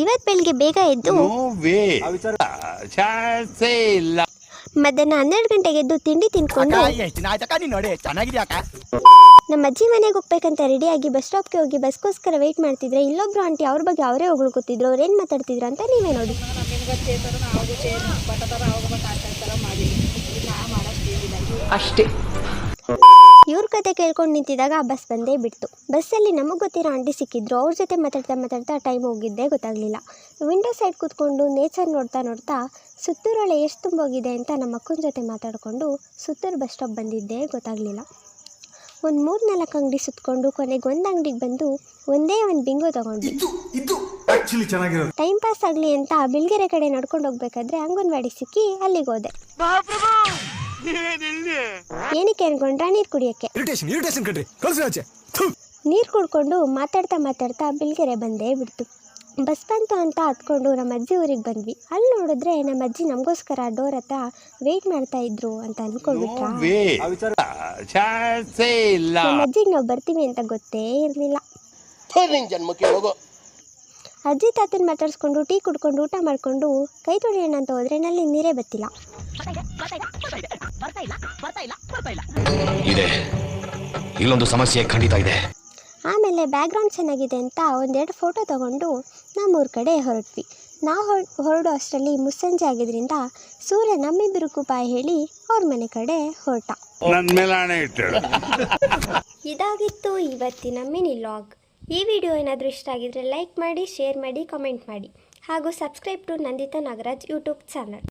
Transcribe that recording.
ಇವತ್ತು ಬೆಳಿಗ್ಗೆ ಬೇಗ ಎದ್ದು ಮಧ್ಯಾಹ್ನ 12 ಗಂಟೆಗೆ ಎದ್ದು ತಿಂಡಿ ತಿನ್ಕೊಂಡು ನಮ್ಮ ಅಜ್ಜಿ ಮನೆಗೆ ಹೋಗ್ಬೇಕಂತ ರೆಡಿಯಾಗಿ ಬಸ್ ಸ್ಟಾಪ್ಗೆ ಹೋಗಿ ಬಸ್ಗೋಸ್ಕರ ವೆಯ್ಟ್ ಮಾಡ್ತಿದ್ರೆ ಇಲ್ಲೊಬ್ರು ಆಂಟಿ ಅವ್ರ ಬಗ್ಗೆ ಅವರೇ ಹೊಗಳ್ಕೊತಿದ್ರು. ಅವ್ರೇನು ಮಾತಾಡ್ತಿದ್ರು ಅಂತ ನೀವೇ ನೋಡಿ. ಅಷ್ಟೇ. ಇವ್ರ ಕತೆ ಕೇಳ್ಕೊಂಡು ನಿಂತಿದ್ದಾಗ ಆ ಬಸ್ ಬಂದೇ ಬಿಡ್ತು. ಬಸ್ಸಲ್ಲಿ ನಮಗೆ ಗೊತ್ತಿರೋ ಆಂಟಿ ಸಿಕ್ಕಿದ್ರು. ಅವ್ರ ಜೊತೆ ಮಾತಾಡ್ತಾ ಟೈಮ್ ಹೋಗಿದ್ದೇ ಗೊತ್ತಾಗಲಿಲ್ಲ. ವಿಂಡೋ ಸೈಡ್ ಕೂತ್ಕೊಂಡು ನೇಚರ್ ನೋಡ್ತಾ ಸುತ್ತೂರೊಳೆ ಎಷ್ಟು ತುಂಬೋಗಿದೆ ಅಂತ ನಮ್ಮ ಅಕ್ಕನ ಜೊತೆ ಮಾತಾಡಿಕೊಂಡು ಸುತ್ತೂರು ಬಸ್ ಸ್ಟಾಪ್ ಬಂದಿದ್ದೇ ಗೊತ್ತಾಗಲಿಲ್ಲ. ಒಂದು 3-4 ಅಂಗಡಿ ಸುತ್ತಕೊಂಡು ಕೊನೆಗೆ ಒಂದು ಅಂಗಡಿಗೆ ಬಂದು ಒಂದೇ ಒಂದು ಬಿಂಗೋ ತಗೊಂಡ್ವಿ. ಟೈಮ್ ಪಾಸ್ ಆಗಲಿ ಅಂತ ಬಿಳ್ಗೆರೆ ಕಡೆ ನಡ್ಕೊಂಡು ಹೋಗ್ಬೇಕಾದ್ರೆ ಅಂಗನವಾಡಿ ಸಿಕ್ಕಿ ಅಲ್ಲಿಗೆ ಹೋದೆ. ಏನಕ್ಕೆ ಅನ್ಕೊಂಡ್ರ ನೀರು ಕುಡಿಯೋಕ್ಕೆ. ನೀರು ಕುಡ್ಕೊಂಡು ಮಾತಾಡ್ತಾ ಬಿಳ್ಗೆರೆ ಬಂದೇ ಬಿಡ್ತು. ಬಸ್ ಬಂತು ಅಂತ ಹತ್ಕೊಂಡು ನಮ್ಮ ಅಜ್ಜಿ ಊರಿಗೆ ಬಂದ್ವಿ. ಅಲ್ಲಿ ನೋಡಿದ್ರೆ ನಮ್ಮ ಅಜ್ಜಿ ನಮಗೋಸ್ಕರ ಡೋರ್ ಹತ್ರ ವೆಯ್ಟ್ ಮಾಡ್ತಾ ಇದ್ರು ಅಂತ ಅನ್ಕೊಂಡ್ಬಿಟ್ರ. ನಮ್ಮ ಅಜ್ಜಿಗೆ ನಾವು ಬರ್ತೀವಿ ಅಂತ ಗೊತ್ತೇ ಇರಲಿಲ್ಲ. ಅಜ್ಜಿ ತಾತನ ಮಾತಾಡ್ಸ್ಕೊಂಡು ಟೀ ಕುಡ್ಕೊಂಡು ಊಟ ಮಾಡಿಕೊಂಡು ಕೈ ತೊಳೆಯೋಣ ಅಂತ ಹೋದ್ರೆ ನಲ್ಲಿ ನೀರೇ ಬತ್ತಿಲ್ಲ. ಇಲ್ಲೊಂದು ಸಮಸ್ಯೆ ಖಂಡಿತ ಇದೆ. ಆಮೇಲೆ ಬ್ಯಾಕ್ಗ್ರೌಂಡ್ ಚೆನ್ನಾಗಿದೆ ಅಂತ 1-2 ಫೋಟೋ ತಗೊಂಡು ನಮ್ಮೂರ ಕಡೆ ಹೊರಟ್ವಿ. ನಾವು ಹೊರಡೋ ಅಷ್ಟರಲ್ಲಿ ಮುಸ್ಸಂಜೆ ಆಗಿದ್ರಿಂದ ಸೂರ್ಯ ನಮ್ಮಿಬ್ಬರಿಗೂ ಬಾಯ್ ಹೇಳಿ ಅವ್ರ ಮನೆ ಕಡೆ ಹೊರಟ. ಇದಾಗಿತ್ತು ಇವತ್ತಿನ ಮಿನಿ ಲಾಗ್. ಈ ವಿಡಿಯೋ ಏನಾದರೂ ಇಷ್ಟ ಆಗಿದ್ರೆ ಲೈಕ್ ಮಾಡಿ, ಶೇರ್ ಮಾಡಿ, ಕಮೆಂಟ್ ಮಾಡಿ ಹಾಗೂ subscribe to Nanditha Nagaraj YouTube channel.